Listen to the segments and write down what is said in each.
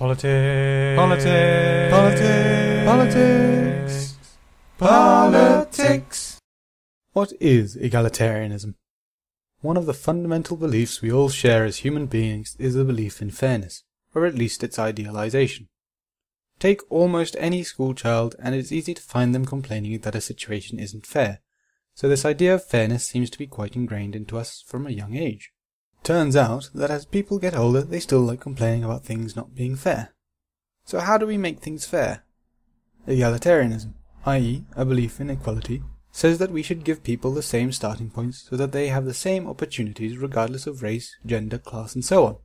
Politics. Politics. Politics. Politics. What is egalitarianism? One of the fundamental beliefs we all share as human beings is the belief in fairness, or at least its idealization. Take almost any school child and it's easy to find them complaining that a situation isn't fair, so this idea of fairness seems to be quite ingrained into us from a young age. Turns out that as people get older they still like complaining about things not being fair. So how do we make things fair? Egalitarianism, i.e. a belief in equality, says that we should give people the same starting points so that they have the same opportunities regardless of race, gender, class and so on.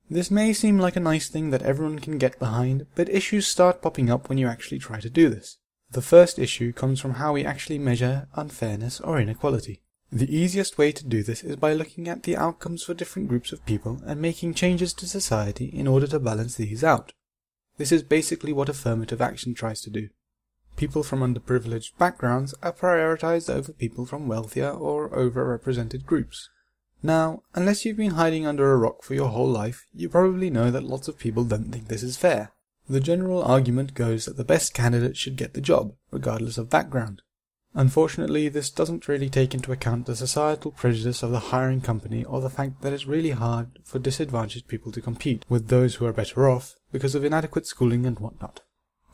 This may seem like a nice thing that everyone can get behind, but issues start popping up when you actually try to do this. The first issue comes from how we actually measure unfairness or inequality. The easiest way to do this is by looking at the outcomes for different groups of people and making changes to society in order to balance these out. This is basically what affirmative action tries to do. People from underprivileged backgrounds are prioritized over people from wealthier or overrepresented groups. Now, unless you've been hiding under a rock for your whole life, you probably know that lots of people don't think this is fair. The general argument goes that the best candidate should get the job, regardless of background. Unfortunately, this doesn't really take into account the societal prejudice of the hiring company or the fact that it's really hard for disadvantaged people to compete with those who are better off because of inadequate schooling and whatnot.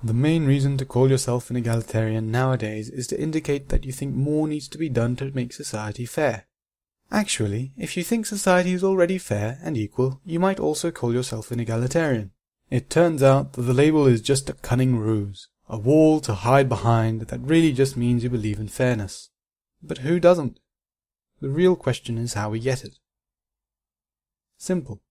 The main reason to call yourself an egalitarian nowadays is to indicate that you think more needs to be done to make society fair. Actually, if you think society is already fair and equal, you might also call yourself an egalitarian. It turns out that the label is just a cunning ruse, a wall to hide behind that really just means you believe in fairness. But who doesn't? The real question is how we get it. Simple.